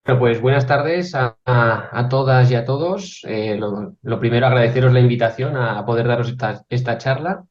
Bueno, pues buenas tardes a todas y a todos. Lo primero, agradeceros la invitación a poder daros esta charla.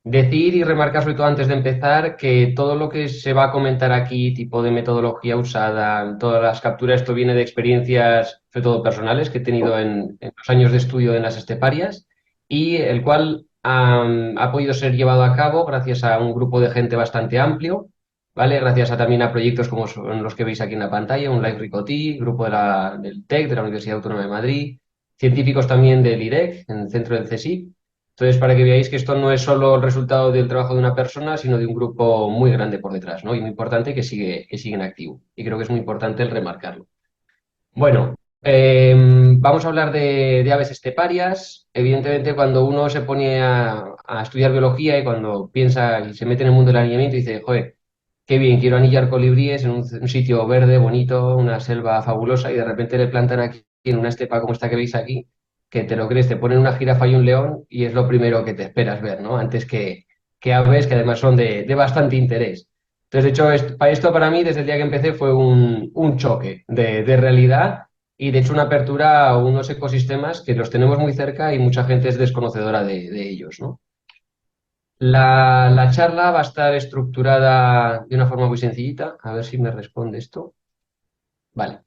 Decir y remarcar, sobre todo antes de empezar, que todo lo que se va a comentar aquí, tipo de metodología usada, todas las capturas, esto viene de experiencias, sobre todo personales, que he tenido en los años de estudio en las esteparias y el cual ha podido ser llevado a cabo gracias a un grupo de gente bastante amplio. ¿Vale? Gracias también a proyectos como son los que veis aquí en la pantalla, un Live Ricotí, grupo del TEC, de la Universidad Autónoma de Madrid, científicos también del IREC, en el centro del CSIC. Entonces, para que veáis que esto no es solo el resultado del trabajo de una persona, sino de un grupo muy grande por detrás, ¿no? Y muy importante que sigue en activo. Y creo que es muy importante el remarcarlo. Bueno, vamos a hablar de aves esteparias. Evidentemente, cuando uno se pone a estudiar biología y cuando piensa y se mete en el mundo del alineamiento, dice, joder, qué bien, quiero anillar colibríes en un sitio verde, bonito, una selva fabulosa, y de repente le plantan aquí en una estepa como esta que veis aquí, que te lo crees, te ponen una jirafa y un león y es lo primero que te esperas ver, ¿no? Antes que aves que además son de bastante interés. Entonces, de hecho, esto para mí, desde el día que empecé, fue un choque de realidad y, de hecho, una apertura a unos ecosistemas que los tenemos muy cerca y mucha gente es desconocedora de ellos, ¿no? La charla va a estar estructurada de una forma muy sencillita. A ver si me responde esto. Vale.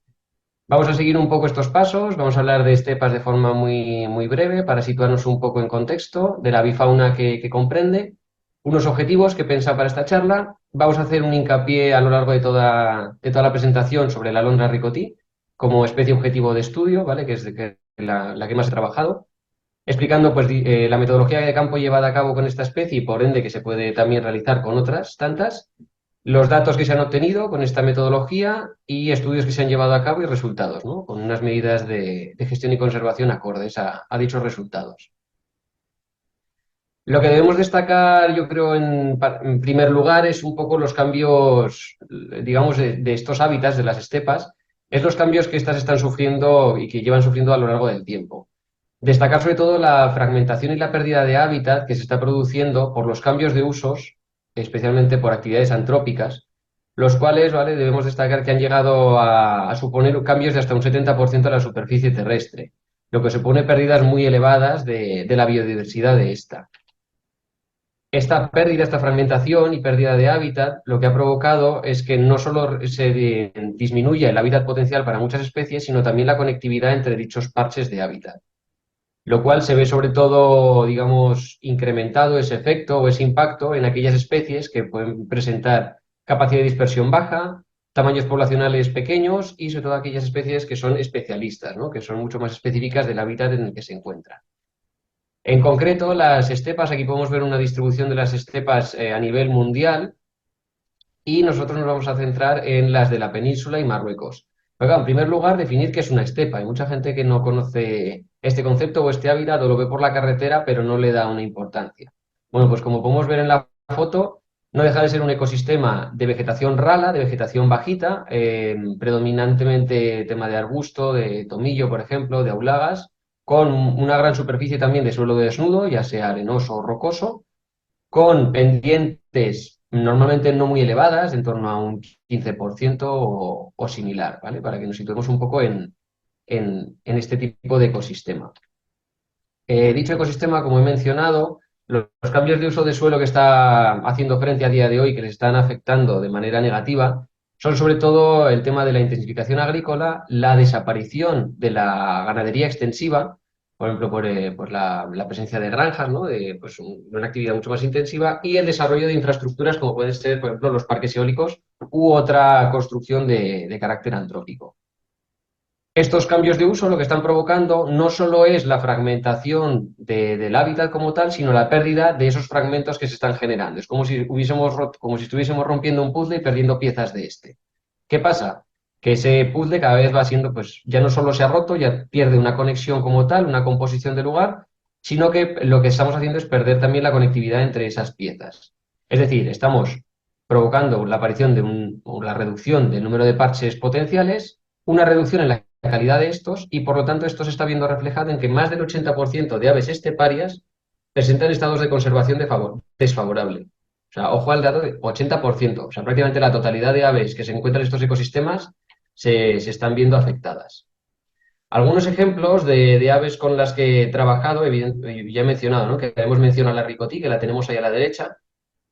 Vamos a seguir un poco estos pasos. Vamos a hablar de estepas de forma muy breve para situarnos un poco en contexto de la bifauna que comprende. Unos objetivos que he pensado para esta charla. Vamos a hacer un hincapié a lo largo de toda la presentación sobre la alondra ricotí como especie objetivo de estudio, ¿vale? Que es la que más he trabajado, explicando pues, la metodología de campo llevada a cabo con esta especie y por ende que se puede también realizar con otras tantas, los datos que se han obtenido con esta metodología y estudios que se han llevado a cabo y resultados, ¿no? Con unas medidas de gestión y conservación acordes a dichos resultados. Lo que debemos destacar, yo creo, en primer lugar, es un poco los cambios, digamos, de estos hábitats, de las estepas, es los cambios que estas están sufriendo y que llevan sufriendo a lo largo del tiempo. Destacar sobre todo la fragmentación y la pérdida de hábitat que se está produciendo por los cambios de usos, especialmente por actividades antrópicas, los cuales, ¿vale? Debemos destacar que han llegado a suponer cambios de hasta un 70% de la superficie terrestre, lo que supone pérdidas muy elevadas de la biodiversidad de esta. Esta pérdida, esta fragmentación y pérdida de hábitat, lo que ha provocado es que no solo disminuye el hábitat potencial para muchas especies, sino también la conectividad entre dichos parches de hábitat, lo cual se ve sobre todo, digamos, incrementado ese efecto o ese impacto en aquellas especies que pueden presentar capacidad de dispersión baja, tamaños poblacionales pequeños y sobre todo aquellas especies que son especialistas, ¿no? Que son mucho más específicas del hábitat en el que se encuentran. En concreto, las estepas, aquí podemos ver una distribución de las estepas a nivel mundial y nosotros nos vamos a centrar en las de la península y Marruecos. Pero claro, en primer lugar, definir qué es una estepa. Hay mucha gente que no conoce este concepto o este hábitat o lo ve por la carretera, pero no le da una importancia. Bueno, pues como podemos ver en la foto, no deja de ser un ecosistema de vegetación rala, de vegetación bajita, predominantemente tema de arbusto, de tomillo, por ejemplo, de aulagas, con una gran superficie también de suelo desnudo, ya sea arenoso o rocoso, con pendientes normalmente no muy elevadas, en torno a un 15% o similar, ¿vale? Para que nos situemos un poco en este tipo de ecosistema. Dicho ecosistema, como he mencionado, los cambios de uso de suelo que está haciendo frente a día de hoy, que les están afectando de manera negativa, son sobre todo el tema de la intensificación agrícola, la desaparición de la ganadería extensiva, por ejemplo, por la presencia de granjas, ¿no? De pues, una actividad mucho más intensiva, y el desarrollo de infraestructuras como pueden ser, por ejemplo, los parques eólicos u otra construcción de carácter antrópico. Estos cambios de uso lo que están provocando no solo es la fragmentación del hábitat como tal, sino la pérdida de esos fragmentos que se están generando. Es como si como si estuviésemos rompiendo un puzzle y perdiendo piezas de este. ¿Qué pasa? Que ese puzzle cada vez va siendo, pues ya no solo se ha roto, ya pierde una conexión como tal, una composición de lugar, sino que lo que estamos haciendo es perder también la conectividad entre esas piezas. Es decir, estamos provocando la aparición o la reducción del número de parches potenciales, una reducción en la calidad de estos y por lo tanto esto se está viendo reflejado en que más del 80% de aves esteparias presentan estados de conservación desfavorable. O sea, ojo al dato de 80%. O sea, prácticamente la totalidad de aves que se encuentran en estos ecosistemas se están viendo afectadas. Algunos ejemplos de aves con las que he trabajado, ya he mencionado, ¿no? Que hemos mencionado la ricotí, que la tenemos ahí a la derecha,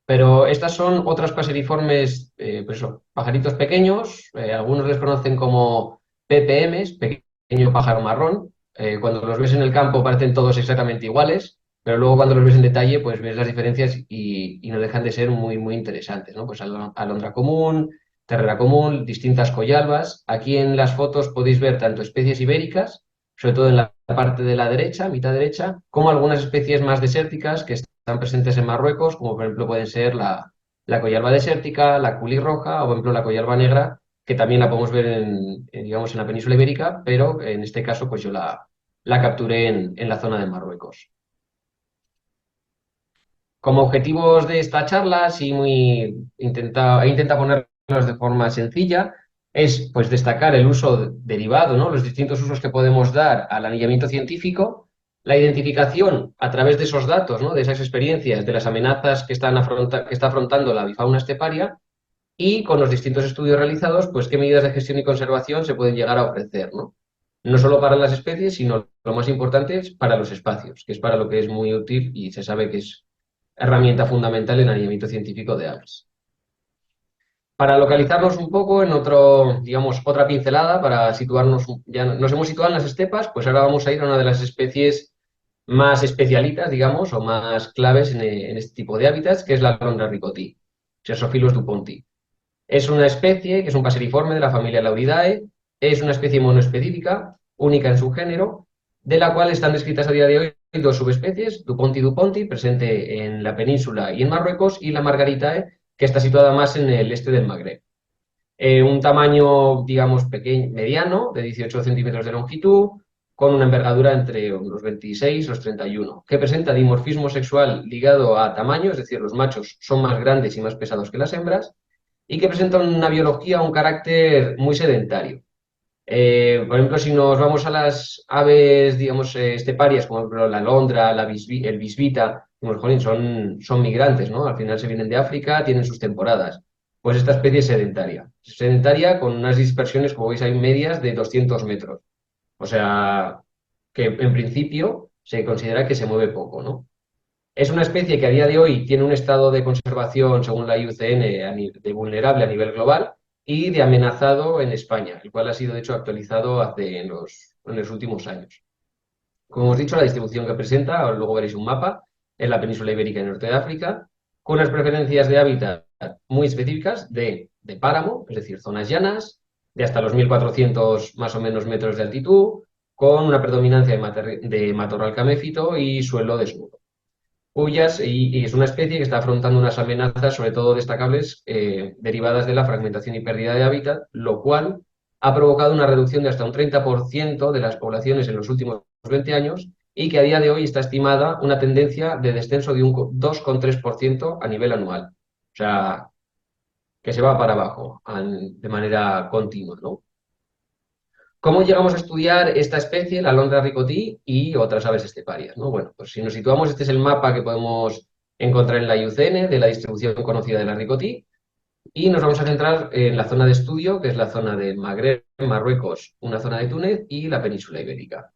pero estas son otras paseriformes, pues eso, pajaritos pequeños, algunos les conocen como PPMs, pequeño pájaro marrón. Cuando los ves en el campo parecen todos exactamente iguales, pero luego cuando los ves en detalle, pues ves las diferencias y no dejan de ser muy, muy interesantes, ¿no? Pues alondra común, terrera común, distintas collalbas. Aquí en las fotos podéis ver tanto especies ibéricas, sobre todo en la parte de la derecha, mitad derecha, como algunas especies más desérticas que están presentes en Marruecos, como por ejemplo pueden ser la collalba desértica, la culirroja o por ejemplo la collalba negra, que también la podemos ver digamos, en la península ibérica, pero en este caso pues yo la capturé en la zona de Marruecos. Como objetivos de esta charla, sí he intentado ponerlos de forma sencilla, es pues destacar el uso derivado, ¿no? Los distintos usos que podemos dar al anillamiento científico, la identificación a través de esos datos, ¿no? De esas experiencias, de las amenazas que está afrontando la avifauna esteparia y con los distintos estudios realizados, pues qué medidas de gestión y conservación se pueden llegar a ofrecer, ¿no? No solo para las especies, sino lo más importante es para los espacios, que es para lo que es muy útil y se sabe que es herramienta fundamental en anillamiento científico de aves. Para localizarnos un poco en otro, digamos, otra pincelada, para situarnos, ya nos hemos situado en las estepas, pues ahora vamos a ir a una de las especies más especialitas, digamos, o más claves en este tipo de hábitats, que es la alondra ricotí, Cersophilus duponti. Es una especie que es un paseriforme de la familia Lauridae, es una especie monoespecífica, única en su género, de la cual están descritas a día de hoy dos subespecies, Duponti duponti, presente en la península y en Marruecos, y la Margaritae, que está situada más en el este del Magreb. Un tamaño, digamos, pequeño, mediano, de 18 centímetros de longitud, con una envergadura entre los 26 y los 31, que presenta dimorfismo sexual ligado a tamaño, es decir, los machos son más grandes y más pesados que las hembras, y que presentan una biología, un carácter muy sedentario. Por ejemplo, si nos vamos a las aves, digamos, esteparias, como por ejemplo la alondra, el bisbita, jolín, son migrantes, ¿no? Al final se vienen de África, tienen sus temporadas. Pues esta especie es sedentaria. Sedentaria con unas dispersiones, como veis, hay medias de 200 metros. O sea, que en principio se considera que se mueve poco, ¿no? Es una especie que a día de hoy tiene un estado de conservación, según la IUCN, de vulnerable a nivel global y de amenazado en España, el cual ha sido, de hecho, actualizado en los últimos años. Como hemos dicho, la distribución que presenta, ahora luego veréis un mapa, en la península ibérica y norte de África, con unas preferencias de hábitat muy específicas de páramo, es decir, zonas llanas, de hasta los 1.400 más o menos metros de altitud, con una predominancia de matorral caméfito y suelo desnudo y es una especie que está afrontando unas amenazas, sobre todo destacables, derivadas de la fragmentación y pérdida de hábitat, lo cual ha provocado una reducción de hasta un 30% de las poblaciones en los últimos 20 años y que a día de hoy está estimada una tendencia de descenso de un 2,3% a nivel anual. O sea, que se va para abajo de manera continua, ¿no? ¿Cómo llegamos a estudiar esta especie, la alondra ricotí y otras aves esteparias, ¿no? Bueno, pues si nos situamos, este es el mapa que podemos encontrar en la IUCN de la distribución conocida de la ricotí y nos vamos a centrar en la zona de estudio, que es la zona del Magreb, Marruecos, una zona de Túnez y la península ibérica.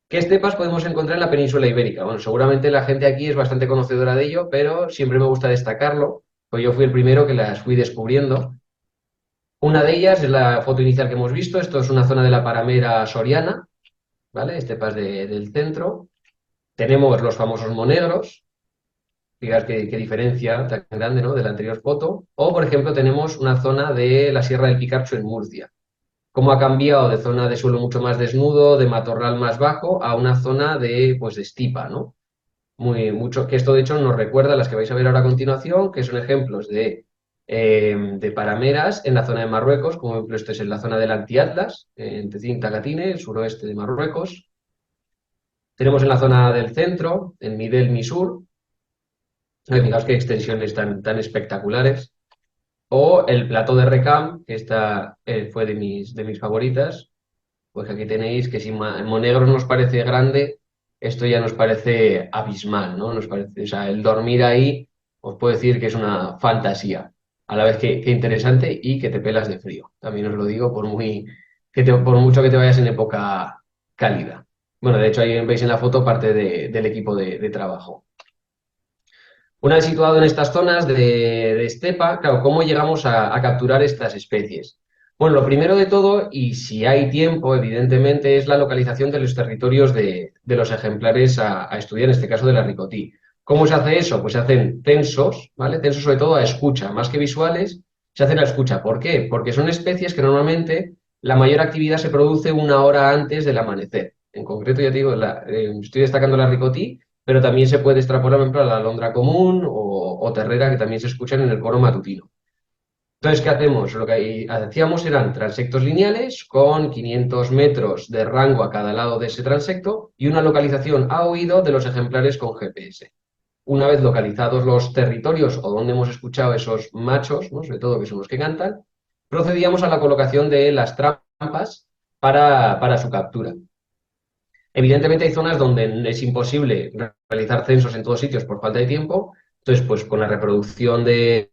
¿Qué estepas podemos encontrar en la península ibérica? Bueno, seguramente la gente aquí es bastante conocedora de ello, pero siempre me gusta destacarlo, pues yo fui el primero que las fui descubriendo. Una de ellas es la foto inicial que hemos visto. Esto es una zona de la paramera soriana, ¿vale? Estepas del centro. Tenemos los famosos monegros. Fijaos qué diferencia tan grande, ¿no? De la anterior foto. O, por ejemplo, tenemos una zona de la Sierra del Picarcho en Murcia. Cómo ha cambiado de zona de suelo mucho más desnudo, de matorral más bajo, a una zona pues, de estipa, ¿no? Mucho, que esto de hecho nos recuerda a las que vais a ver ahora a continuación, que son ejemplos de parameras en la zona de Marruecos, como por ejemplo esto es en la zona del Antiatlas, en Tezín Tagatine, el suroeste de Marruecos. Tenemos en la zona del centro, en Midel Misur, fijaos qué extensiones tan espectaculares. O el plató de Recam, que esta fue de mis favoritas, pues aquí tenéis que si Monegros nos parece grande, esto ya nos parece abismal, ¿no? Nos parece, o sea, el dormir ahí os puedo decir que es una fantasía. a la vez que interesante y que te pelas de frío. También os lo digo por mucho que te vayas en época cálida. Bueno, de hecho ahí veis en la foto parte del equipo de trabajo. Una vez situado en estas zonas de estepa, claro, ¿cómo llegamos a capturar estas especies? Bueno, lo primero de todo, y si hay tiempo, evidentemente, es la localización de los territorios de los ejemplares a estudiar, en este caso de la ricotí. ¿Cómo se hace eso? Pues se hacen censos, ¿vale? Censos sobre todo a escucha, más que visuales, se hacen a escucha. ¿Por qué? Porque son especies que normalmente la mayor actividad se produce una hora antes del amanecer. En concreto, ya te digo, estoy destacando la ricotí, pero también se puede extrapolar, por ejemplo, a la alondra común o terrera, que también se escuchan en el coro matutino. Entonces, ¿qué hacemos? Lo que hacíamos eran transectos lineales con 500 metros de rango a cada lado de ese transecto y una localización a oído de los ejemplares con GPS. Una vez localizados los territorios o donde hemos escuchado esos machos, ¿no? Sobre todo que son los que cantan, procedíamos a la colocación de las trampas para su captura. Evidentemente hay zonas donde es imposible realizar censos en todos sitios por falta de tiempo, entonces pues con la reproducción de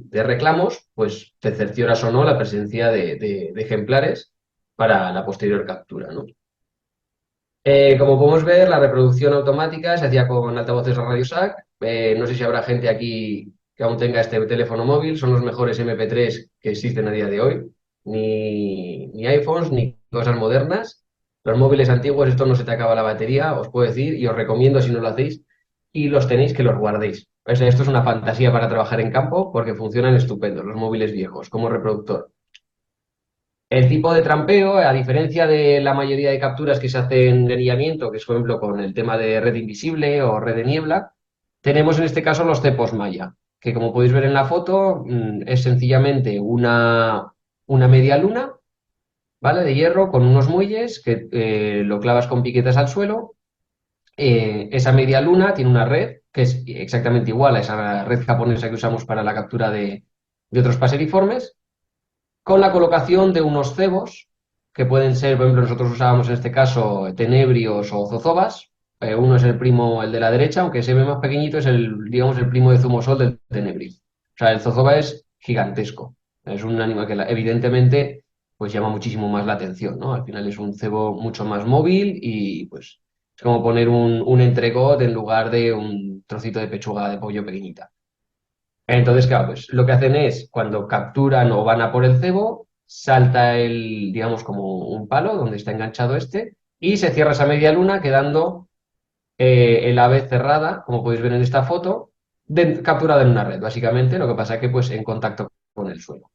reclamos, pues te cercioras o no la presencia de ejemplares para la posterior captura, ¿no? Como podemos ver, la reproducción automática se hacía con altavoces Radio SAC. No sé si habrá gente aquí que aún tenga este teléfono móvil, son los mejores MP3 que existen a día de hoy. Ni iPhones, ni cosas modernas. Los móviles antiguos, esto no se te acaba la batería, os puedo decir, y os recomiendo si no lo hacéis, y los tenéis que los guardéis. O sea, esto es una fantasía para trabajar en campo porque funcionan estupendo, los móviles viejos, como reproductor. El tipo de trampeo, a diferencia de la mayoría de capturas que se hacen de anillamiento, que es por ejemplo con el tema de red invisible o red de niebla, tenemos en este caso los cepos malla, que como podéis ver en la foto, es sencillamente una media luna, ¿vale? De hierro con unos muelles que lo clavas con piquetas al suelo. Esa media luna tiene una red que es exactamente igual a esa red japonesa que usamos para la captura de otros paseriformes con la colocación de unos cebos, que pueden ser, por ejemplo, nosotros usábamos en este caso tenebrios o zozobas. Uno es el primo, el de la derecha, aunque se ve más pequeñito, es digamos, el primo de zumosol del tenebrio. O sea, el zozoba es gigantesco. Es un animal que evidentemente pues llama muchísimo más la atención, ¿no? Al final es un cebo mucho más móvil y pues es como poner un entrecot en lugar de un trocito de pechuga de pollo pequeñita. Entonces, claro, pues lo que hacen es, cuando capturan o van a por el cebo, salta digamos, como un palo donde está enganchado este, y se cierra esa media luna, quedando el ave cerrada, como podéis ver en esta foto, capturada en una red, básicamente, lo que pasa es que pues en contacto con el suelo.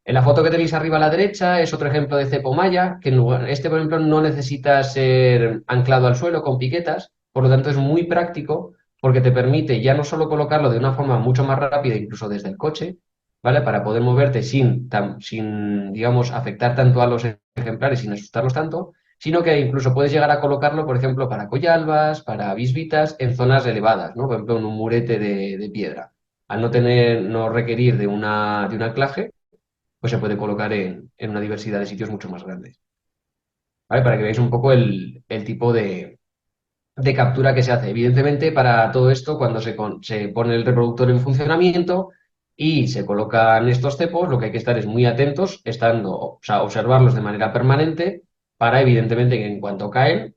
En la foto que tenéis arriba a la derecha es otro ejemplo de cepo malla, que este, por ejemplo, no necesita ser anclado al suelo con piquetas, por lo tanto es muy práctico porque te permite ya no solo colocarlo de una forma mucho más rápida, incluso desde el coche, ¿vale? Para poder moverte sin, digamos, afectar tanto a los ejemplares, sin asustarlos tanto, sino que incluso puedes llegar a colocarlo, por ejemplo, para collalbas, para bisbitas, en zonas elevadas, ¿no? Por ejemplo, en un murete de piedra. Al no requerir de un anclaje, pues se puede colocar en una diversidad de sitios mucho más grandes. ¿Vale? Para que veáis un poco el tipo de captura que se hace. Evidentemente, para todo esto, cuando se pone el reproductor en funcionamiento y se colocan estos cepos, lo que hay que estar es muy atentos, o sea, observarlos de manera permanente para, evidentemente, que en cuanto caen,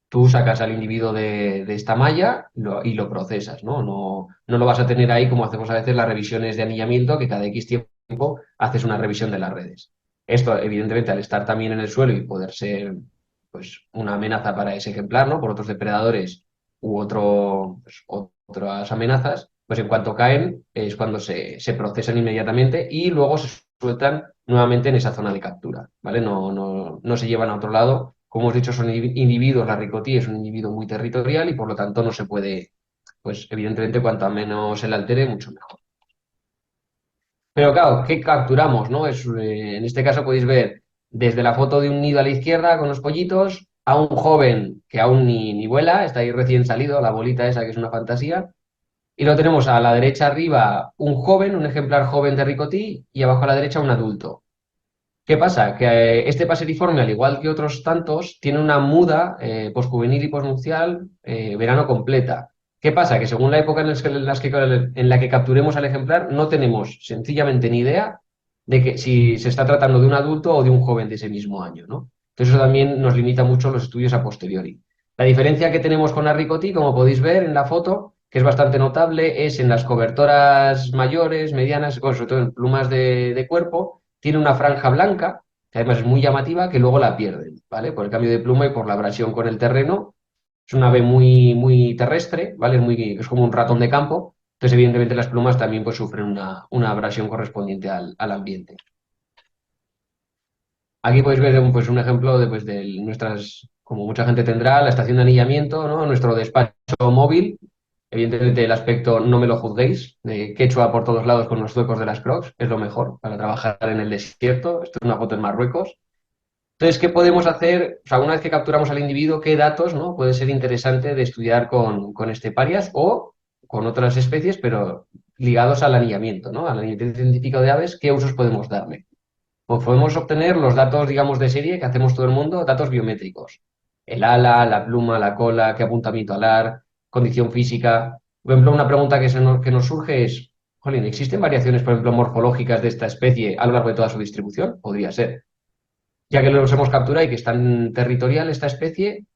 tú sacas al individuo de esta malla y lo procesas, ¿no? No lo vas a tener ahí como hacemos a veces las revisiones de anillamiento, que cada X tiempo haces una revisión de las redes. Esto, evidentemente, al estar también en el suelo y poder ser pues, una amenaza para ese ejemplar, ¿no? Por otros depredadores pues, otras amenazas, pues en cuanto caen es cuando se procesan inmediatamente y luego se sueltan nuevamente en esa zona de captura, ¿vale? No se llevan a otro lado. Como hemos dicho, son individuos, la ricotí es un individuo muy territorial y por lo tanto no se puede, pues evidentemente cuanto menos se le altere, mucho mejor. Pero claro, ¿qué capturamos, no? En este caso podéis ver desde la foto de un nido a la izquierda con los pollitos a un joven que aún ni vuela, está ahí recién salido, la bolita esa que es una fantasía. Y lo tenemos a la derecha arriba un joven, un ejemplar joven de ricotí y abajo a la derecha un adulto. ¿Qué pasa? Que este paseriforme, al igual que otros tantos, tiene una muda posjuvenil y posnupcial verano completa. ¿Qué pasa? Que según la época en la que capturemos al ejemplar, no tenemos sencillamente ni idea de que si se está tratando de un adulto o de un joven de ese mismo año, ¿no? Entonces eso también nos limita mucho los estudios a posteriori. La diferencia que tenemos con Arricoti, como podéis ver en la foto, que es bastante notable, es en las cobertoras mayores, medianas, bueno, sobre todo en plumas de cuerpo, tiene una franja blanca, que además es muy llamativa, que luego la pierden, ¿vale? Por el cambio de pluma y por la abrasión con el terreno. Es un ave muy terrestre, ¿vale? Es como un ratón de campo. Entonces, evidentemente, las plumas también pues, sufren una abrasión correspondiente al ambiente. Aquí podéis ver pues, un ejemplo de nuestras, como mucha gente tendrá, la estación de anillamiento, ¿no? Nuestro despacho móvil. Evidentemente, el aspecto no me lo juzguéis, de quechua por todos lados con los zuecos de las Crocs, es lo mejor para trabajar en el desierto. Esto es una foto en Marruecos. Entonces, ¿qué podemos hacer? O sea, una vez que capturamos al individuo, ¿qué datos, no? Puede ser interesante de estudiar con esteparias o con otras especies, pero ligados al anillamiento, ¿no? Al anillamiento científico de aves, ¿qué usos podemos darle? Pues podemos obtener los datos, digamos, de serie que hacemos todo el mundo, datos biométricos. El ala, la pluma, la cola, qué apuntamiento alar, condición física. Por ejemplo, una pregunta que nos surge es, jolín, ¿existen variaciones, por ejemplo, morfológicas de esta especie a lo largo de toda su distribución? Podría ser. Ya que los hemos capturado y que es tan territorial esta especie,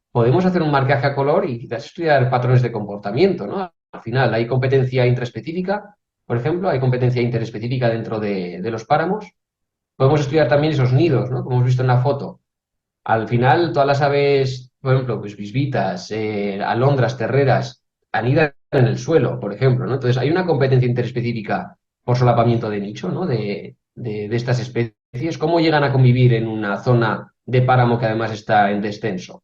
podemos hacer un marcaje a color y quizás estudiar patrones de comportamiento, ¿no? Al final, hay competencia intraespecífica, por ejemplo, hay competencia interespecífica dentro de los páramos. Podemos estudiar también esos nidos, ¿no? Como hemos visto en la foto. Al final, todas las aves, por ejemplo, pues bisbitas, alondras, terreras, anidan en el suelo, por ejemplo, ¿no? Entonces, hay una competencia interespecífica por solapamiento de nicho, ¿no? De estas especies. ¿Cómo llegan a convivir en una zona de páramo que además está en descenso?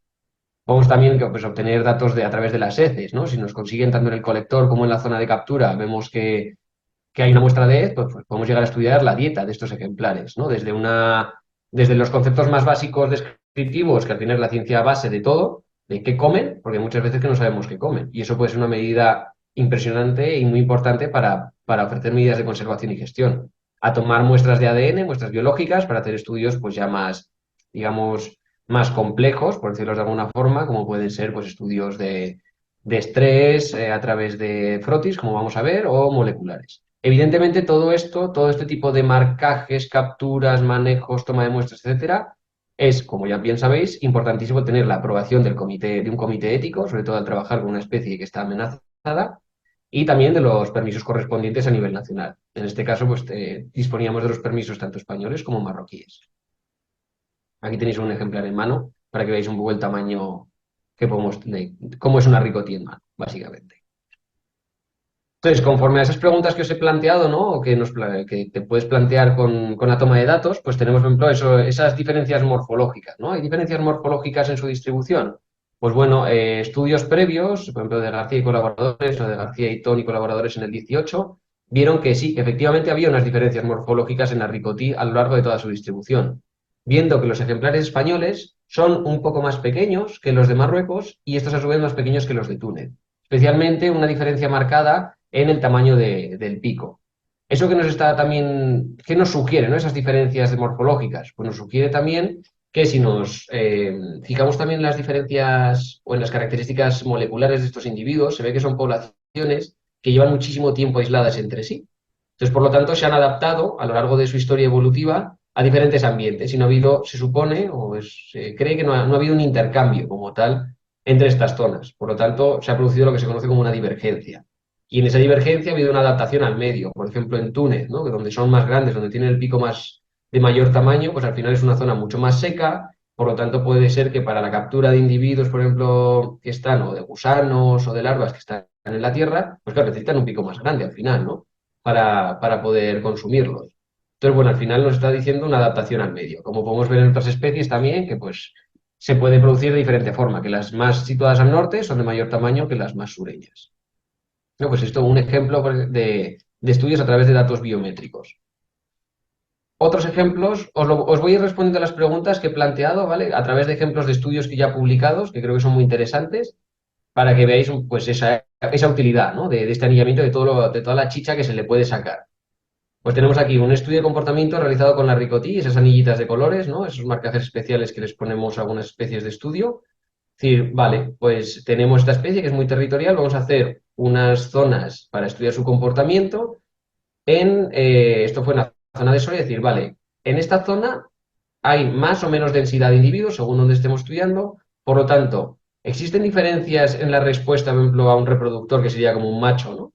Podemos también pues, obtener datos a través de las heces, ¿no? Si nos consiguen tanto en el colector como en la zona de captura, vemos que hay una muestra de hez, pues podemos llegar a estudiar la dieta de estos ejemplares, ¿no? Desde los conceptos más básicos descriptivos, que al final es la ciencia base de todo, de qué comen, porque muchas veces que no sabemos qué comen. Y eso puede ser una medida impresionante y muy importante para ofrecer medidas de conservación y gestión. A tomar muestras de ADN, muestras biológicas, para hacer estudios pues ya más, digamos, más complejos, por decirlo de alguna forma, como pueden ser pues, estudios de estrés a través de frotis, como vamos a ver, o moleculares. Evidentemente, todo esto, todo este tipo de marcajes, capturas, manejos, toma de muestras, etcétera, es, como ya bien sabéis, importantísimo tener la aprobación de un comité ético, sobre todo al trabajar con una especie que está amenazada, y también de los permisos correspondientes a nivel nacional. En este caso, pues disponíamos de los permisos tanto españoles como marroquíes. Aquí tenéis un ejemplar en mano para que veáis un poco el tamaño cómo es una ricotí en mano, básicamente. Entonces, conforme a esas preguntas que os he planteado, ¿no? O que te puedes plantear con la toma de datos, pues tenemos, por ejemplo, esas diferencias morfológicas, ¿no? ¿Hay diferencias morfológicas en su distribución? Pues bueno, estudios previos, por ejemplo, de García y colaboradores, o de García y Ton y colaboradores en el 18, vieron que sí, que efectivamente había unas diferencias morfológicas en la ricotí a lo largo de toda su distribución, viendo que los ejemplares españoles son un poco más pequeños que los de Marruecos y estos a su vez más pequeños que los de Túnez. Especialmente una diferencia marcada en el tamaño del pico. Eso que nos está también, ¿qué nos sugiere, no? Esas diferencias morfológicas. Pues nos sugiere también que si nos fijamos también en las diferencias o en las características moleculares de estos individuos, se ve que son poblaciones que llevan muchísimo tiempo aisladas entre sí. Entonces, por lo tanto, se han adaptado a lo largo de su historia evolutiva a diferentes ambientes y no ha habido, se supone, se cree que no ha habido un intercambio como tal entre estas zonas. Por lo tanto, se ha producido lo que se conoce como una divergencia. Y en esa divergencia ha habido una adaptación al medio. Por ejemplo, en Túnez, ¿no? Que donde son más grandes, donde tienen el pico más de mayor tamaño, pues al final es una zona mucho más seca. Por lo tanto, puede ser que para la captura de individuos, por ejemplo, que están o de gusanos o de larvas que están en la tierra, pues claro, necesitan un pico más grande al final, ¿no? Para poder consumirlos. Entonces, bueno, al final nos está diciendo una adaptación al medio. Como podemos ver en otras especies también, que pues se puede producir de diferente forma, que las más situadas al norte son de mayor tamaño que las más sureñas. No, pues esto un ejemplo de estudios a través de datos biométricos. Otros ejemplos, os voy a ir respondiendo a las preguntas que he planteado, ¿vale? A través de ejemplos de estudios que ya publicados, que creo que son muy interesantes, para que veáis pues esa utilidad, ¿no? De este anillamiento, de toda la chicha que se le puede sacar. Pues tenemos aquí un estudio de comportamiento realizado con la ricotí, esas anillitas de colores, ¿no? Esos marcajes especiales que les ponemos a algunas especies de estudio. decir, vale, pues tenemos esta especie que es muy territorial, vamos a hacer unas zonas para estudiar su comportamiento esto fue una zona de soya, es decir, vale, en esta zona hay más o menos densidad de individuos según donde estemos estudiando, por lo tanto, existen diferencias en la respuesta, por ejemplo, a un reproductor que sería como un macho, ¿no?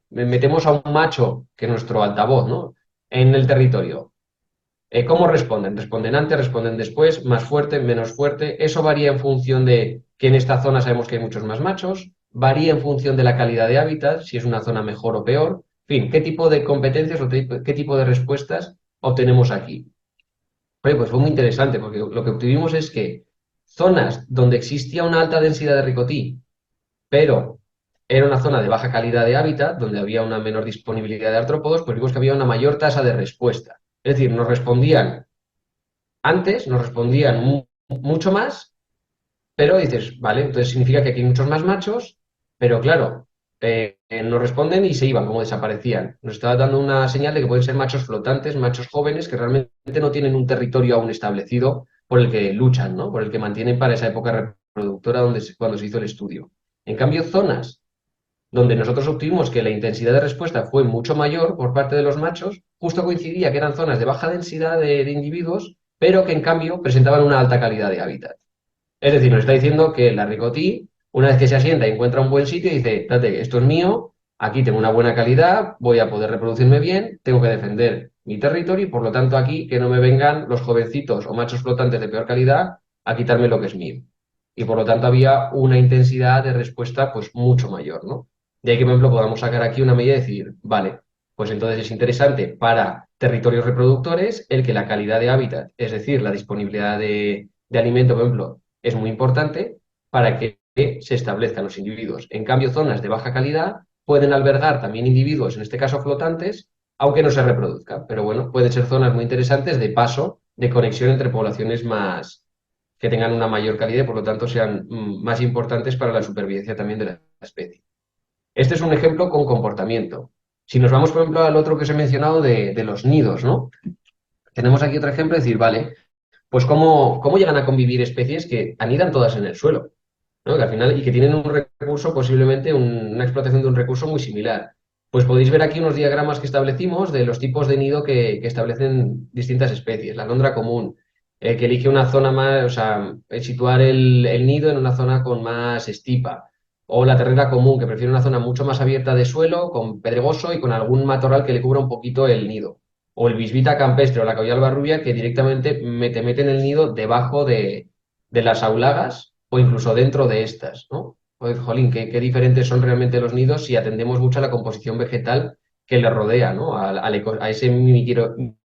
Metemos a un macho, que es nuestro altavoz, ¿no? En el territorio. ¿Cómo responden? ¿Responden antes, responden después, más fuerte, menos fuerte? Eso varía en función de que en esta zona sabemos que hay muchos más machos, varía en función de la calidad de hábitat, si es una zona mejor o peor. En fin, ¿qué tipo de competencias o qué tipo de respuestas obtenemos aquí? Oye, pues fue muy interesante porque lo que obtuvimos es que zonas donde existía una alta densidad de ricotí, pero era una zona de baja calidad de hábitat, donde había una menor disponibilidad de artrópodos, pues vimos que había una mayor tasa de respuesta. Es decir, nos respondían antes, nos respondían mucho más, pero dices, vale, entonces significa que aquí hay muchos más machos, pero claro, nos responden y se iban, como desaparecían. Nos estaba dando una señal de que pueden ser machos flotantes, machos jóvenes, que realmente no tienen un territorio aún establecido por el que luchan, ¿no? Por el que mantienen para esa época reproductora cuando se hizo el estudio. En cambio, zonas donde nosotros obtuvimos que la intensidad de respuesta fue mucho mayor por parte de los machos, justo coincidía que eran zonas de baja densidad de individuos, pero que en cambio presentaban una alta calidad de hábitat. Es decir, nos está diciendo que la ricotí, una vez que se asienta y encuentra un buen sitio, dice, date, esto es mío, aquí tengo una buena calidad, voy a poder reproducirme bien, tengo que defender mi territorio y por lo tanto aquí que no me vengan los jovencitos o machos flotantes de peor calidad a quitarme lo que es mío. Y por lo tanto había una intensidad de respuesta pues mucho mayor, ¿no? De ahí que, por ejemplo, podamos sacar aquí una medida y decir, vale, pues entonces es interesante para territorios reproductores el que la calidad de hábitat, es decir, la disponibilidad de alimento, por ejemplo, es muy importante para que se establezcan los individuos. En cambio, zonas de baja calidad pueden albergar también individuos, en este caso flotantes, aunque no se reproduzcan. Pero bueno, pueden ser zonas muy interesantes de paso, de conexión entre poblaciones más que tengan una mayor calidad y por lo tanto sean más importantes para la supervivencia también de la especie. Este es un ejemplo con comportamiento. Si nos vamos, por ejemplo, al otro que os he mencionado de los nidos, ¿no? Tenemos aquí otro ejemplo, es decir, vale, pues cómo llegan a convivir especies que anidan todas en el suelo, ¿no? Que al final, y que tienen un recurso, posiblemente una explotación de un recurso muy similar. Pues podéis ver aquí unos diagramas que establecimos de los tipos de nido que establecen distintas especies. La alondra común, que elige una zona más, o sea, situar el nido en una zona con más estipa. O la terrera común, que prefiere una zona mucho más abierta de suelo, con pedregoso y con algún matorral que le cubra un poquito el nido. O el bisbita campestre o la caballalba rubia, que directamente te meten el nido debajo de las aulagas o incluso dentro de estas, ¿no? Pues, jolín, qué diferentes son realmente los nidos si atendemos mucho a la composición vegetal que le rodea, ¿no? A ese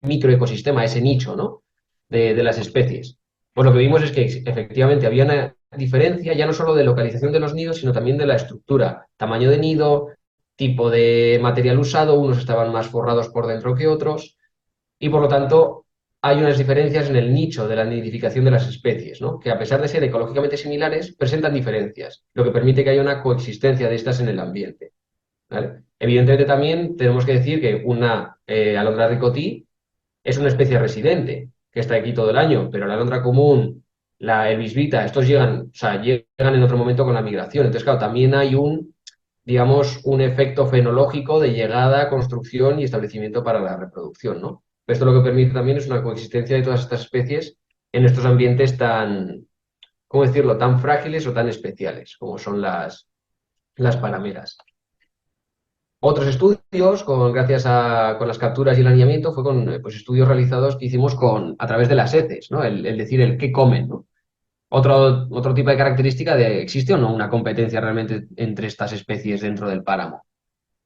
microecosistema, a ese nicho, ¿no? De las especies. Pues lo que vimos es que efectivamente había una diferencia ya no solo de localización de los nidos, sino también de la estructura, tamaño de nido, tipo de material usado, unos estaban más forrados por dentro que otros, y por lo tanto hay unas diferencias en el nicho de la nidificación de las especies, ¿no? Que a pesar de ser ecológicamente similares, presentan diferencias, lo que permite que haya una coexistencia de estas en el ambiente, ¿vale? Evidentemente también tenemos que decir que una alondra ricotí es una especie residente, que está aquí todo el año, pero la alondra común, el bisbita, estos llegan, o sea, llegan en otro momento con la migración. Entonces, claro, también hay digamos, un efecto fenológico de llegada, construcción y establecimiento para la reproducción, ¿no? Esto lo que permite también es una coexistencia de todas estas especies en estos ambientes tan, ¿cómo decirlo?, tan frágiles o tan especiales como son las parameras. Otros estudios, con las capturas y el alineamiento, fue con pues, estudios realizados que hicimos a través de las heces, ¿no? El decir el qué comen, ¿no? Otro tipo de característica de existe o no una competencia realmente entre estas especies dentro del páramo.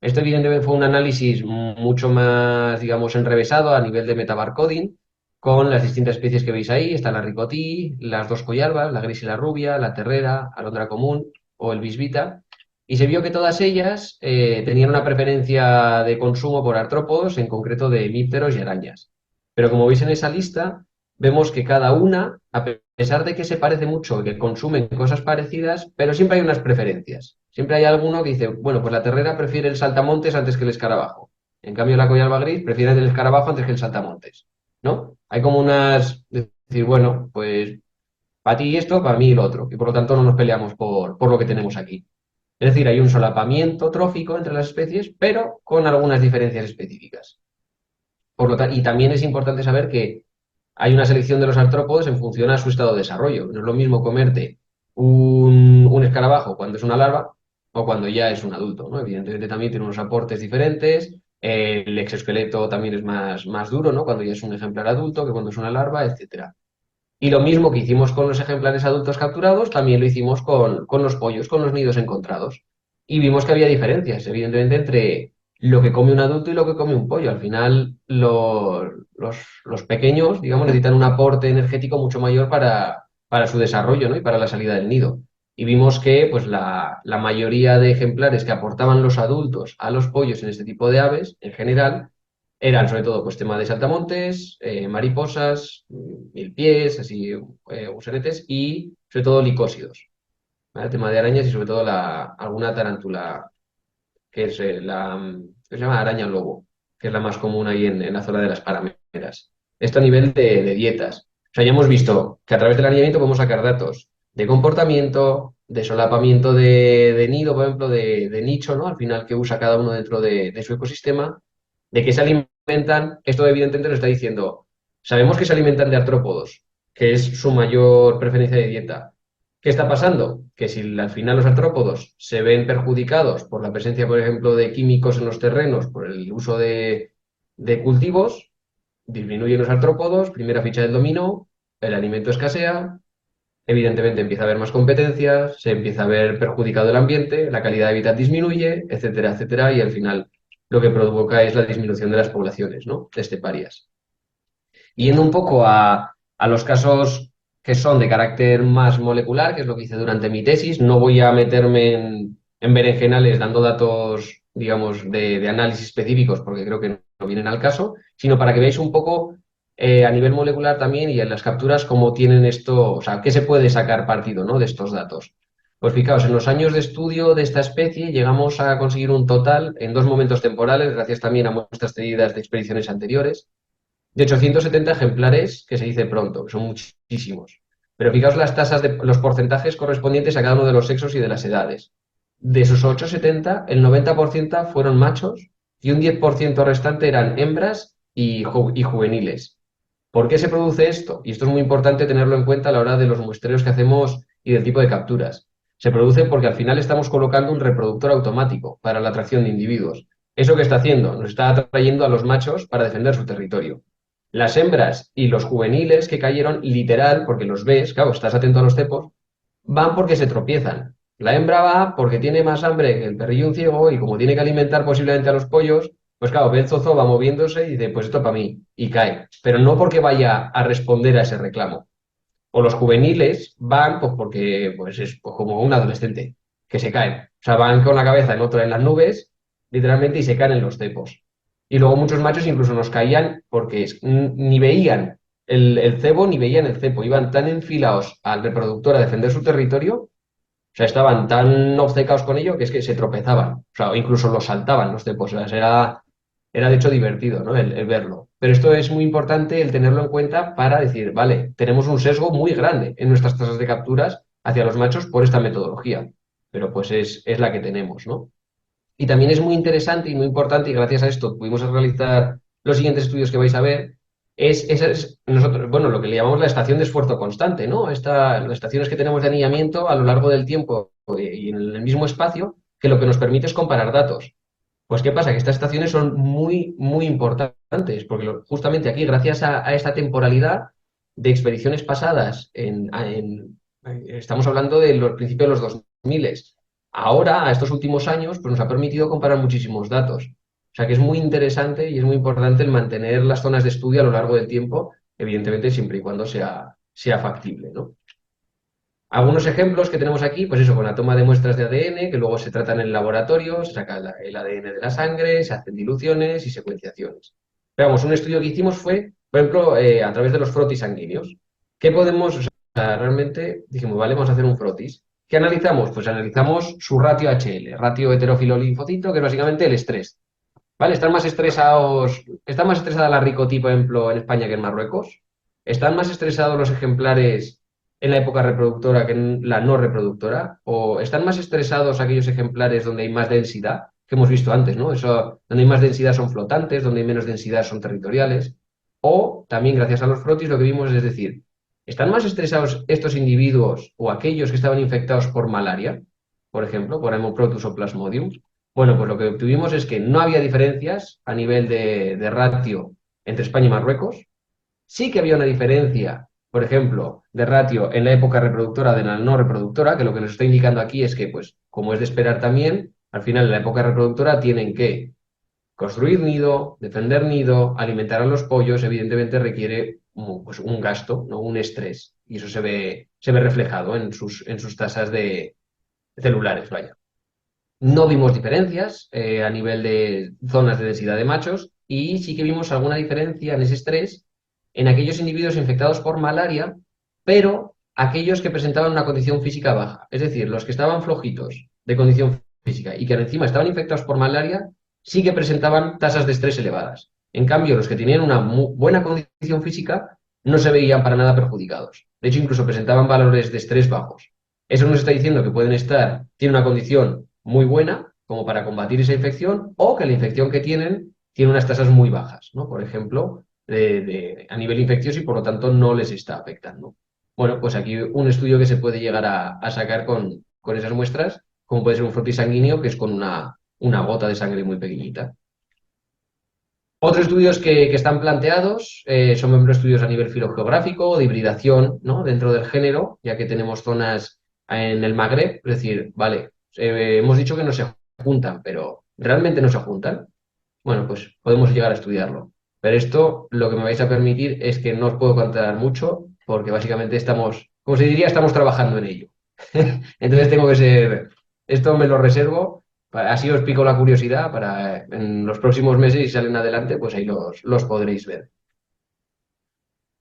Esto evidentemente fue un análisis mucho más, digamos, enrevesado a nivel de metabarcoding, con las distintas especies que veis ahí. Está la ricotí, las dos coyalbas, la gris y la rubia, la terrera, alondra común o el bisbita. Y se vio que todas ellas tenían una preferencia de consumo por artrópodos, en concreto de hemípteros y arañas. Pero como veis en esa lista, vemos que cada una, a pesar de que se parece mucho, que consumen cosas parecidas, pero siempre hay unas preferencias. Siempre hay alguno que dice, bueno, pues la terrera prefiere el saltamontes antes que el escarabajo. En cambio, la coyalba gris prefiere el escarabajo antes que el saltamontes, ¿no? Hay como decir, bueno, pues para ti esto, para mí lo otro, y por lo tanto no nos peleamos por lo que tenemos aquí. Es decir, hay un solapamiento trófico entre las especies, pero con algunas diferencias específicas. Y también es importante saber que hay una selección de los artrópodos en función a su estado de desarrollo. No es lo mismo comerte un escarabajo cuando es una larva o cuando ya es un adulto, ¿no? Evidentemente también tiene unos aportes diferentes. El exoesqueleto también es más duro, ¿no? Cuando ya es un ejemplar adulto que cuando es una larva, etcétera. Y lo mismo que hicimos con los ejemplares adultos capturados, también lo hicimos con los pollos, con los nidos encontrados. Y vimos que había diferencias, evidentemente, entre lo que come un adulto y lo que come un pollo. Al final, los pequeños, digamos, necesitan un aporte energético mucho mayor para su desarrollo, ¿no? Y para la salida del nido. Y vimos que pues, la mayoría de ejemplares que aportaban los adultos a los pollos en este tipo de aves, en general, eran sobre todo pues tema de saltamontes, mariposas, milpies, así gusanetes y sobre todo licósidos, ¿vale? Tema de arañas y sobre todo alguna tarántula que es que se llama araña lobo, que es la más común ahí en la zona de las parameras. Esto a nivel de dietas. O sea, ya hemos visto que a través del alineamiento podemos sacar datos de comportamiento, de solapamiento de nido, por ejemplo, de nicho, ¿no? Al final que usa cada uno dentro de su ecosistema, de qué se alimentan. Esto evidentemente nos está diciendo, sabemos que se alimentan de artrópodos, que es su mayor preferencia de dieta. ¿Qué está pasando? Que si al final los artrópodos se ven perjudicados por la presencia, por ejemplo, de químicos en los terrenos, por el uso de cultivos, disminuyen los artrópodos, primera ficha del dominó, el alimento escasea, evidentemente empieza a haber más competencias, se empieza a ver perjudicado el ambiente, la calidad de hábitat disminuye, etcétera, etcétera, y al final lo que provoca es la disminución de las poblaciones, ¿no? De esteparias. Yendo un poco a los casos que son de carácter más molecular, que es lo que hice durante mi tesis, no voy a meterme en berenjenales dando datos, digamos, de análisis específicos, porque creo que no vienen al caso, sino para que veáis un poco a nivel molecular también y en las capturas cómo tienen esto, o sea, qué se puede sacar partido, ¿no? De estos datos. Pues fijaos, en los años de estudio de esta especie llegamos a conseguir un total en dos momentos temporales, gracias también a muestras cedidas de expediciones anteriores, de 870 ejemplares, que se dice pronto, que son muchísimos. Pero fijaos las tasas de los porcentajes correspondientes a cada uno de los sexos y de las edades. De esos 870, el 90% fueron machos y un 10% restante eran hembras y juveniles. ¿Por qué se produce esto? Y esto es muy importante tenerlo en cuenta a la hora de los muestreos que hacemos y del tipo de capturas. Se produce porque al final estamos colocando un reproductor automático para la atracción de individuos. ¿Eso qué está haciendo? Nos está atrayendo a los machos para defender su territorio. Las hembras y los juveniles que cayeron literal, porque los ves, claro, estás atento a los cepos, van porque se tropiezan. La hembra va porque tiene más hambre que el perrillo un ciego y como tiene que alimentar posiblemente a los pollos, pues claro, ve el zozo, va moviéndose y dice, pues esto para mí, y cae. Pero no porque vaya a responder a ese reclamo. O los juveniles van pues porque pues es pues, como un adolescente, que se caen. O sea, van con la cabeza en las nubes, literalmente, y se caen en los cepos. Y luego muchos machos incluso nos caían porque ni veían el cebo ni veían el cepo. Iban tan enfilados al reproductor a defender su territorio, o sea, estaban tan obcecados con ello que es que se tropezaban. O sea, o incluso los saltaban los cepos. O sea, era de hecho divertido, ¿no? El verlo. Pero esto es muy importante el tenerlo en cuenta para decir, vale, tenemos un sesgo muy grande en nuestras tasas de capturas hacia los machos por esta metodología. Pero pues es la que tenemos, ¿no? Y también es muy interesante y muy importante, y gracias a esto pudimos realizar los siguientes estudios que vais a ver, nosotros, bueno, lo que le llamamos la estación de esfuerzo constante, ¿no? Las estaciones que tenemos de anillamiento a lo largo del tiempo y en el mismo espacio, que lo que nos permite es comparar datos. Pues ¿qué pasa? Que estas estaciones son muy, muy importantes, porque justamente aquí, gracias a esta temporalidad de expediciones pasadas, estamos hablando de los principios de los 2000, ahora, a estos últimos años, pues nos ha permitido comparar muchísimos datos. O sea que es muy interesante y es muy importante el mantener las zonas de estudio a lo largo del tiempo, evidentemente siempre y cuando sea factible, ¿no? Algunos ejemplos que tenemos aquí, pues eso, con la toma de muestras de ADN, que luego se tratan en el laboratorio, se saca el ADN de la sangre, se hacen diluciones y secuenciaciones. Pero vamos, un estudio que hicimos fue, por ejemplo, a través de los frotis sanguíneos. ¿Qué podemos, o sea, realmente dijimos, vale, vamos a hacer un frotis? ¿Qué analizamos? Pues analizamos su ratio HL, ratio heterófilo-linfocito, que es básicamente el estrés. ¿Vale? Está más estresada la ricotí, por ejemplo, en España que en Marruecos. Están más estresados los ejemplares en la época reproductora que en la no reproductora? ¿O están más estresados aquellos ejemplares donde hay más densidad, que hemos visto antes, ¿no? Eso, donde hay más densidad son flotantes, donde hay menos densidad son territoriales. O también, gracias a los frotis, lo que vimos es decir, ¿están más estresados estos individuos o aquellos que estaban infectados por malaria, por ejemplo, por Haemoproteus o Plasmodium? Bueno, pues lo que obtuvimos es que no había diferencias a nivel de ratio entre España y Marruecos. Sí que había una diferencia, por ejemplo, de ratio en la época reproductora de la no reproductora, que lo que nos está indicando aquí es que, pues, como es de esperar también, al final en la época reproductora tienen que construir nido, defender nido, alimentar a los pollos, evidentemente requiere pues, un gasto, ¿no? Un estrés, y eso se ve reflejado en sus tasas de celulares, vaya. No vimos diferencias a nivel de zonas de densidad de machos y sí que vimos alguna diferencia en ese estrés en aquellos individuos infectados por malaria, pero aquellos que presentaban una condición física baja. Es decir, los que estaban flojitos de condición física y que encima estaban infectados por malaria, sí que presentaban tasas de estrés elevadas. En cambio, los que tenían una buena condición física no se veían para nada perjudicados. De hecho, incluso presentaban valores de estrés bajos. Eso nos está diciendo que pueden estar, tienen una condición muy buena como para combatir esa infección o que la infección que tienen tiene unas tasas muy bajas, ¿no? Por ejemplo, a nivel infeccioso y por lo tanto no les está afectando. Bueno, pues aquí un estudio que se puede llegar a sacar con esas muestras, como puede ser un frotis sanguíneo, que es con una gota de sangre muy pequeñita. Otros estudios que están planteados son, por ejemplo, estudios a nivel filogeográfico, de hibridación, ¿no? Dentro del género, ya que tenemos zonas en el Magreb, es decir, vale, hemos dicho que no se juntan, pero ¿realmente no se juntan? Bueno, pues podemos llegar a estudiarlo. Pero esto lo que me vais a permitir es que no os puedo contar mucho, porque básicamente estamos, como se diría, estamos trabajando en ello. Entonces tengo que ser, esto me lo reservo, así os pico la curiosidad para en los próximos meses, si salen adelante, pues ahí los podréis ver.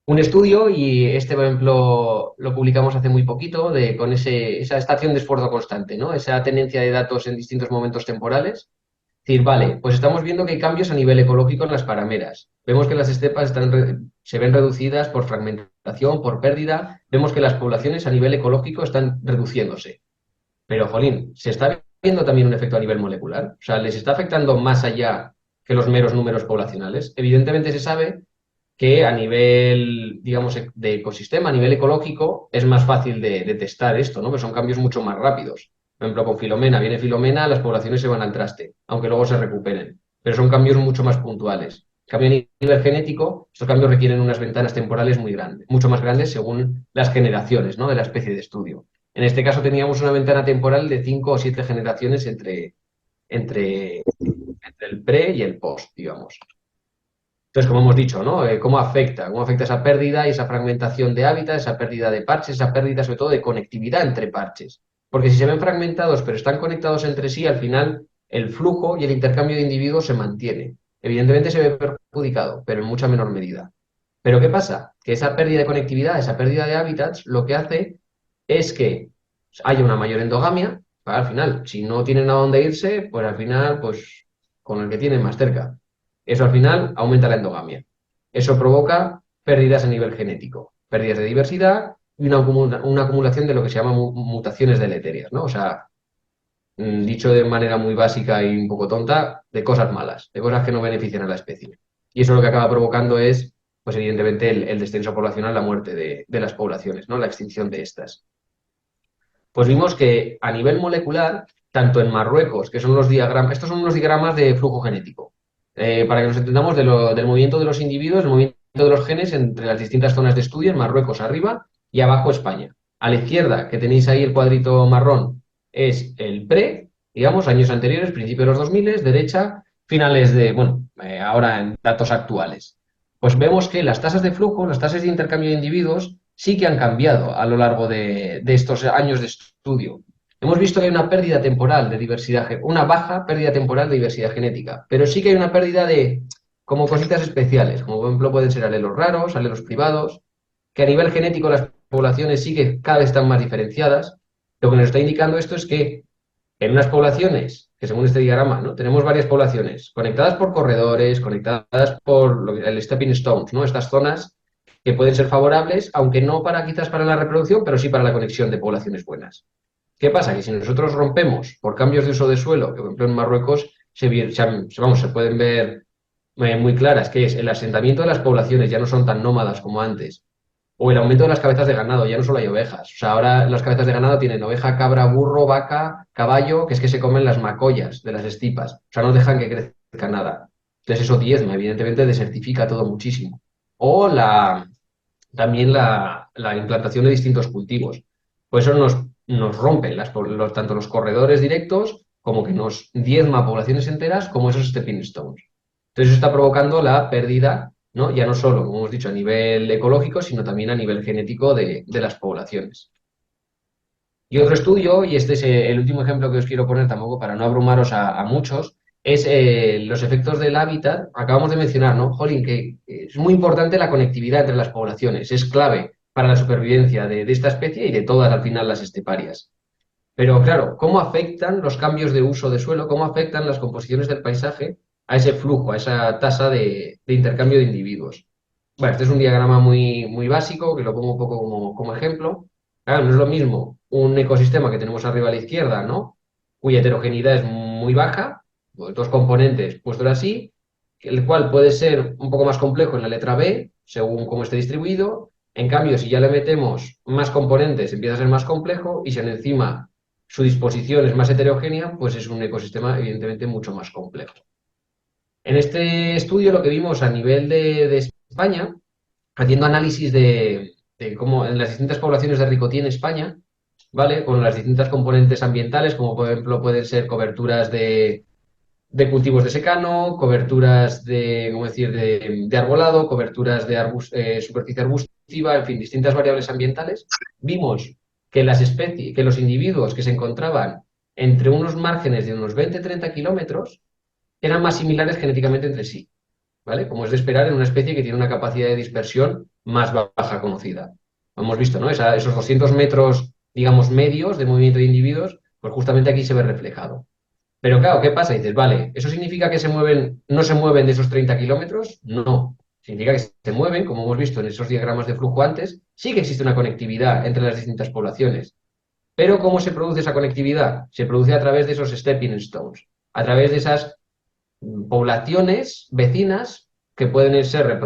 Un estudio, y este, por ejemplo, lo publicamos hace muy poquito, con esa estación de esfuerzo constante, ¿no? Esa tenencia de datos en distintos momentos temporales. Es decir, vale, pues estamos viendo que hay cambios a nivel ecológico en las parameras. Vemos que las estepas se ven reducidas por fragmentación, por pérdida. Vemos que las poblaciones a nivel ecológico están reduciéndose. Pero, jolín, ¿se está viendo también un efecto a nivel molecular? O sea, ¿les está afectando más allá que los meros números poblacionales? Evidentemente se sabe que a nivel, digamos, de ecosistema, a nivel ecológico, es más fácil de testar esto, ¿no? Que son cambios mucho más rápidos. Por ejemplo, con Filomena, viene Filomena, las poblaciones se van al traste, aunque luego se recuperen. Pero son cambios mucho más puntuales. En cambio, a nivel genético, estos cambios requieren unas ventanas temporales muy grandes, mucho más grandes según las generaciones, ¿no? De la especie de estudio. En este caso teníamos una ventana temporal de 5 o 7 generaciones entre el pre y el post, digamos. Entonces, como hemos dicho, ¿no? ¿Cómo afecta? ¿Cómo afecta esa pérdida y esa fragmentación de hábitat, esa pérdida de parches, esa pérdida sobre todo de conectividad entre parches? Porque si se ven fragmentados pero están conectados entre sí, al final el flujo y el intercambio de individuos se mantiene. Evidentemente se ve perjudicado, pero en mucha menor medida. Pero ¿qué pasa? Que esa pérdida de conectividad, esa pérdida de hábitats, lo que hace es que haya una mayor endogamia. Al final, si no tienen a dónde irse, pues al final, pues con el que tienen más cerca. Eso al final aumenta la endogamia. Eso provoca pérdidas a nivel genético, pérdidas de diversidad y una acumulación de lo que se llama mutaciones deleterias, ¿no? O sea, dicho de manera muy básica y un poco tonta, de cosas malas, de cosas que no benefician a la especie. Y eso lo que acaba provocando es, pues evidentemente, el descenso poblacional, la muerte de las poblaciones, ¿no? La extinción de estas. Pues vimos que a nivel molecular, tanto en Marruecos, que son los diagramas, estos son unos diagramas de flujo genético, para que nos entendamos del movimiento de los individuos, el movimiento de los genes entre las distintas zonas de estudio, en Marruecos arriba y abajo España. A la izquierda, que tenéis ahí el cuadrito marrón, es el pre, digamos, años anteriores, principios de los 2000, derecha, finales de, bueno, ahora en datos actuales. Pues vemos que las tasas de flujo, las tasas de intercambio de individuos, sí que han cambiado a lo largo de estos años de estudio. Hemos visto que hay una pérdida temporal de diversidad, una baja pérdida temporal de diversidad genética, pero sí que hay una pérdida de como cositas especiales, como por ejemplo pueden ser alelos raros, alelos privados, que a nivel genético las poblaciones sí que cada vez están más diferenciadas. Lo que nos está indicando esto es que en unas poblaciones, que según este diagrama, ¿no? Tenemos varias poblaciones conectadas por corredores, conectadas por el stepping stones, ¿no? Estas zonas que pueden ser favorables, aunque no para quizás para la reproducción, pero sí para la conexión de poblaciones buenas. ¿Qué pasa? Que si nosotros rompemos por cambios de uso de suelo, que por ejemplo en Marruecos se pueden ver muy claras, que es el asentamiento de las poblaciones ya no son tan nómadas como antes, o el aumento de las cabezas de ganado, ya no solo hay ovejas. O sea, ahora las cabezas de ganado tienen oveja, cabra, burro, vaca, caballo, que es que se comen las macollas de las estipas. O sea, no dejan que crezca nada. Entonces eso diezma, evidentemente desertifica todo muchísimo. O también la implantación de distintos cultivos. Pues eso nos rompe tanto los corredores directos como que nos diezma poblaciones enteras como esos stepping stones. Entonces eso está provocando la pérdida, ¿no? Ya no solo, como hemos dicho, a nivel ecológico, sino también a nivel genético de las poblaciones. Y otro estudio, y este es el último ejemplo que os quiero poner tampoco para no abrumaros a muchos, es los efectos del hábitat. Acabamos de mencionar, ¿no? Jolín, que es muy importante la conectividad entre las poblaciones, es clave para la supervivencia de esta especie y de todas al final las esteparias. Pero claro, ¿cómo afectan los cambios de uso de suelo, cómo afectan las composiciones del paisaje a ese flujo, a esa tasa de intercambio de individuos? Bueno, este es un diagrama muy básico, que lo pongo un poco como ejemplo. Claro, no es lo mismo un ecosistema que tenemos arriba a la izquierda, ¿no? Cuya heterogeneidad es muy baja, pues dos componentes puestos así, el cual puede ser un poco más complejo en la letra B, según cómo esté distribuido. En cambio, si ya le metemos más componentes, empieza a ser más complejo, y si encima su disposición es más heterogénea, pues es un ecosistema evidentemente mucho más complejo. En este estudio lo que vimos a nivel de España, haciendo análisis de cómo en las distintas poblaciones de ricotí en España, ¿vale? Con las distintas componentes ambientales, como por ejemplo pueden ser coberturas de cultivos de secano, coberturas ¿cómo decir?, de arbolado, coberturas de superficie arbustiva, en fin, distintas variables ambientales, vimos que que los individuos que se encontraban entre unos márgenes de unos 20-30 kilómetros eran más similares genéticamente entre sí, ¿vale? Como es de esperar en una especie que tiene una capacidad de dispersión más baja conocida. Hemos visto, ¿no? Esos 200 metros, digamos, medios de movimiento de individuos, pues justamente aquí se ve reflejado. Pero claro, ¿qué pasa? Dices, vale, ¿eso significa que no se mueven de esos 30 kilómetros? No. Significa que se mueven, como hemos visto en esos diagramas de flujo antes, sí que existe una conectividad entre las distintas poblaciones. Pero ¿cómo se produce esa conectividad? Se produce a través de esos stepping stones, a través de esas poblaciones vecinas que pueden ser,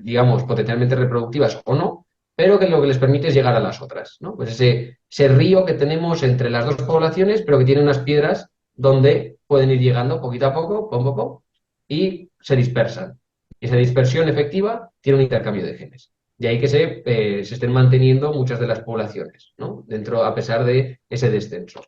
digamos, potencialmente reproductivas o no, pero que lo que les permite es llegar a las otras, ¿no? Pues ese río que tenemos entre las dos poblaciones, pero que tiene unas piedras donde pueden ir llegando poquito a poco, pom, pom, pom, y se dispersan. Y esa dispersión efectiva tiene un intercambio de genes. De ahí que se estén manteniendo muchas de las poblaciones, ¿no? Dentro, a pesar de ese descenso.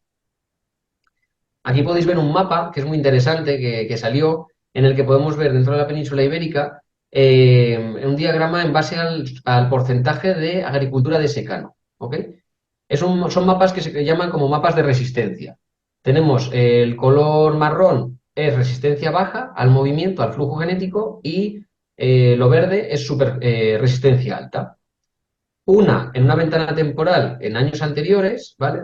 Aquí podéis ver un mapa que es muy interesante, que salió, en el que podemos ver dentro de la península ibérica un diagrama en base al porcentaje de agricultura de secano. ¿Ok? Son mapas que se llaman como mapas de resistencia. Tenemos el color marrón, es resistencia baja al movimiento, al flujo genético, y lo verde es resistencia alta. En una ventana temporal en años anteriores, ¿vale?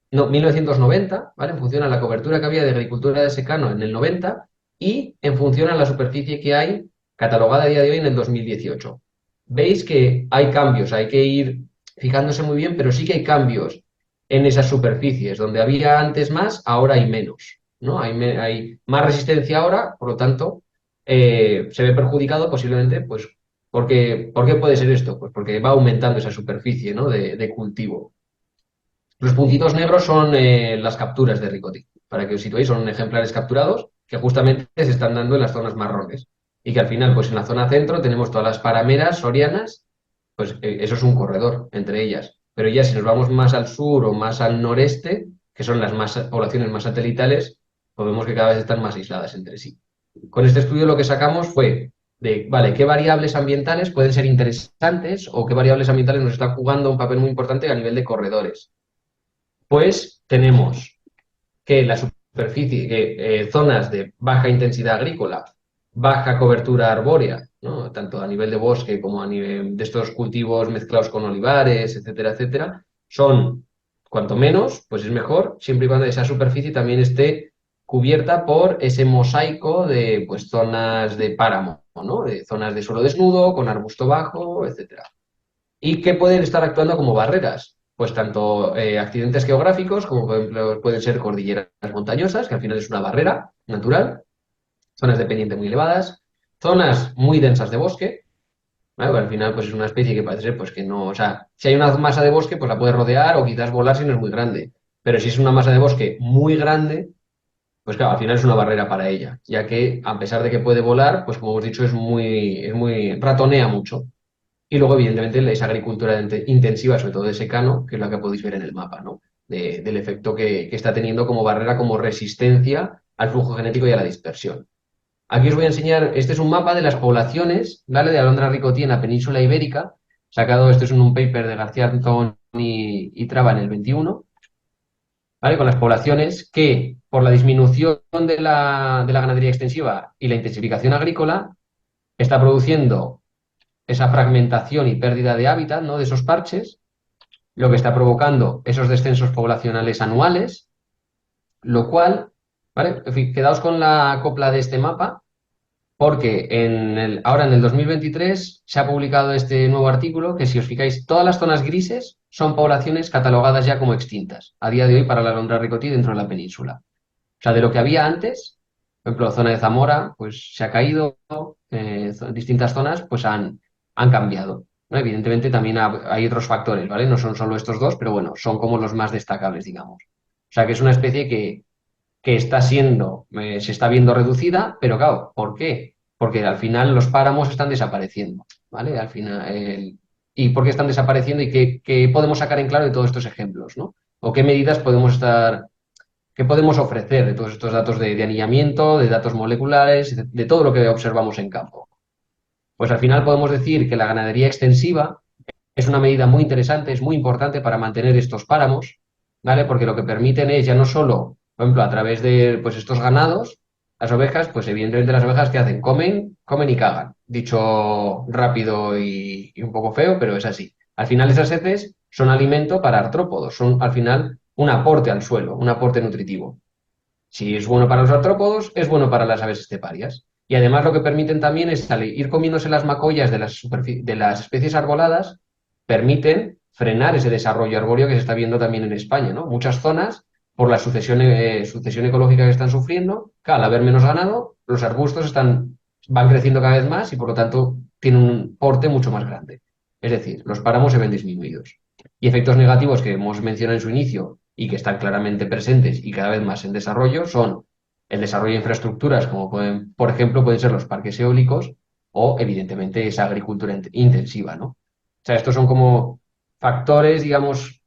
1990, ¿vale? En función a la cobertura que había de agricultura de secano en el 90 y en función a la superficie que hay catalogada a día de hoy en el 2018. Veis que hay cambios, hay que ir fijándose muy bien, pero sí que hay cambios en esas superficies. Donde había antes más, ahora hay menos, ¿no? Hay más resistencia ahora, por lo tanto, se ve perjudicado posiblemente, pues, ¿por qué puede ser esto? Pues porque va aumentando esa superficie, ¿no?, de cultivo. Los puntitos negros son las capturas de ricotí. Para que os situéis, son ejemplares capturados que justamente se están dando en las zonas marrones. Y que al final, pues en la zona centro tenemos todas las parameras sorianas, pues eso es un corredor entre ellas. Pero ya si nos vamos más al sur o más al noreste, que son las poblaciones más satelitales, pues vemos que cada vez están más aisladas entre sí. Con este estudio lo que sacamos fue vale, qué variables ambientales pueden ser interesantes o qué variables ambientales nos están jugando un papel muy importante a nivel de corredores. Pues tenemos que la superficie, zonas de baja intensidad agrícola, baja cobertura arbórea, ¿no?, tanto a nivel de bosque como a nivel de estos cultivos mezclados con olivares, etcétera, etcétera, son, cuanto menos, pues es mejor, siempre y cuando esa superficie también esté cubierta por ese mosaico de pues, zonas de páramo, ¿no? De zonas de suelo desnudo, con arbusto bajo, etcétera. ¿Y qué pueden estar actuando como barreras? Pues tanto accidentes geográficos, como por ejemplo pueden ser cordilleras montañosas, que al final es una barrera natural, zonas de pendiente muy elevadas, zonas muy densas de bosque, ¿vale? Porque al final pues es una especie que parece ser pues que no, o sea, si hay una masa de bosque pues la puede rodear o quizás volar si no es muy grande, pero si es una masa de bosque muy grande, pues claro, al final es una barrera para ella, ya que a pesar de que puede volar, pues como hemos dicho ratonea mucho. Y luego, evidentemente, esa agricultura intensiva, sobre todo de secano, que es la que podéis ver en el mapa, ¿no? Del efecto que está teniendo como barrera, como resistencia al flujo genético y a la dispersión. Aquí os voy a enseñar, este es un mapa de las poblaciones, ¿vale? De alondra ricotí en la península ibérica, sacado, este es un paper de García Antón y Traba en el 21, ¿vale? Con las poblaciones que, por la disminución de la ganadería extensiva y la intensificación agrícola, está produciendo esa fragmentación y pérdida de hábitat, ¿no? De esos parches, lo que está provocando esos descensos poblacionales anuales, lo cual, ¿vale? En fin, quedaos con la copla de este mapa, porque ahora en el 2023 se ha publicado este nuevo artículo que, si os fijáis, todas las zonas grises son poblaciones catalogadas ya como extintas a día de hoy para la alondra ricotí dentro de la península. O sea, de lo que había antes, por ejemplo, zona de Zamora, pues se ha caído, distintas zonas pues han cambiado, ¿no? Evidentemente también hay otros factores, ¿vale? No son solo estos dos, pero bueno, son como los más destacables, digamos. O sea, que es una especie que está se está viendo reducida, pero claro, ¿por qué? Porque al final los páramos están desapareciendo, ¿vale? Al final, ¿y por qué están desapareciendo y qué podemos sacar en claro de todos estos ejemplos, ¿no? O qué medidas qué podemos ofrecer de todos estos datos de anillamiento, de datos moleculares, de todo lo que observamos en campo. Pues al final podemos decir que la ganadería extensiva es una medida muy interesante, es muy importante para mantener estos páramos, ¿vale? Porque lo que permiten es ya no solo, por ejemplo, a través de pues, estos ganados, las ovejas, pues evidentemente las ovejas ¿qué hacen? Comen y cagan. Dicho rápido y un poco feo, pero es así. Al final esas heces son alimento para artrópodos, son al final un aporte al suelo, un aporte nutritivo. Si es bueno para los artrópodos, es bueno para las aves esteparias. Y además lo que permiten también es ir comiéndose las macollas de las especies arboladas, permiten frenar ese desarrollo arbóreo que se está viendo también en España, ¿no? Muchas zonas, por la sucesión ecológica que están sufriendo, al haber menos ganado, los arbustos van creciendo cada vez más y por lo tanto tienen un porte mucho más grande. Es decir, los páramos se ven disminuidos. Y efectos negativos que hemos mencionado en su inicio y que están claramente presentes y cada vez más en desarrollo son el desarrollo de infraestructuras, como por ejemplo, pueden ser los parques eólicos o, evidentemente, esa agricultura intensiva, ¿no? O sea, estos son como factores, digamos,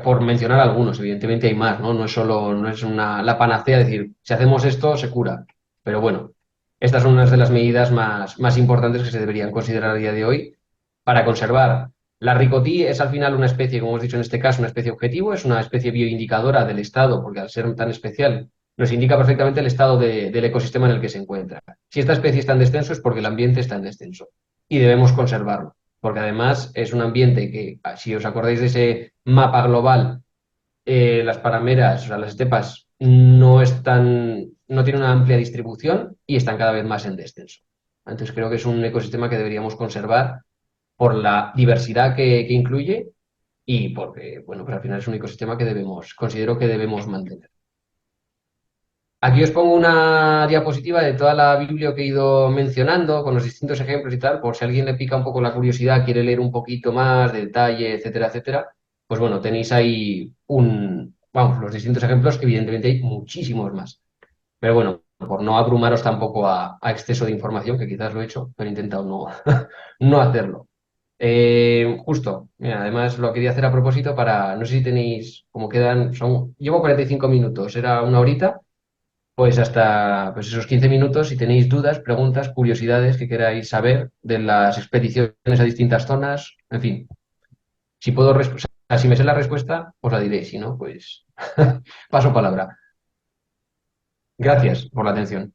por mencionar algunos, evidentemente hay más, ¿no? No es solo, no es la panacea decir, si hacemos esto, se cura. Pero bueno, estas son unas de las medidas más importantes que se deberían considerar a día de hoy para conservar. La ricotí es al final una especie, como hemos dicho en este caso, una especie objetivo, es una especie bioindicadora del estado, porque al ser tan especial nos indica perfectamente el estado del ecosistema en el que se encuentra. Si esta especie está en descenso es porque el ambiente está en descenso y debemos conservarlo, porque además es un ambiente que, si os acordáis de ese mapa global, las parameras, o sea, las estepas no tienen una amplia distribución y están cada vez más en descenso. Entonces creo que es un ecosistema que deberíamos conservar por la diversidad que incluye y porque, bueno, pues al final es un ecosistema que considero que debemos mantener. Aquí os pongo una diapositiva de toda la biblio que he ido mencionando, con los distintos ejemplos y tal, por si a alguien le pica un poco la curiosidad, quiere leer un poquito más de detalle, etcétera, etcétera. Pues bueno, tenéis ahí vamos, los distintos ejemplos, evidentemente hay muchísimos más. Pero bueno, por no abrumaros tampoco a exceso de información, que quizás lo he hecho, pero he intentado no, no hacerlo. Justo, mira, además lo quería hacer a propósito no sé si tenéis, como llevo 45 minutos, era una horita, pues hasta pues esos 15 minutos, si tenéis dudas, preguntas, curiosidades que queráis saber de las expediciones a distintas zonas, en fin, si si me sé la respuesta, os la diré, si no, pues paso palabra. Gracias por la atención.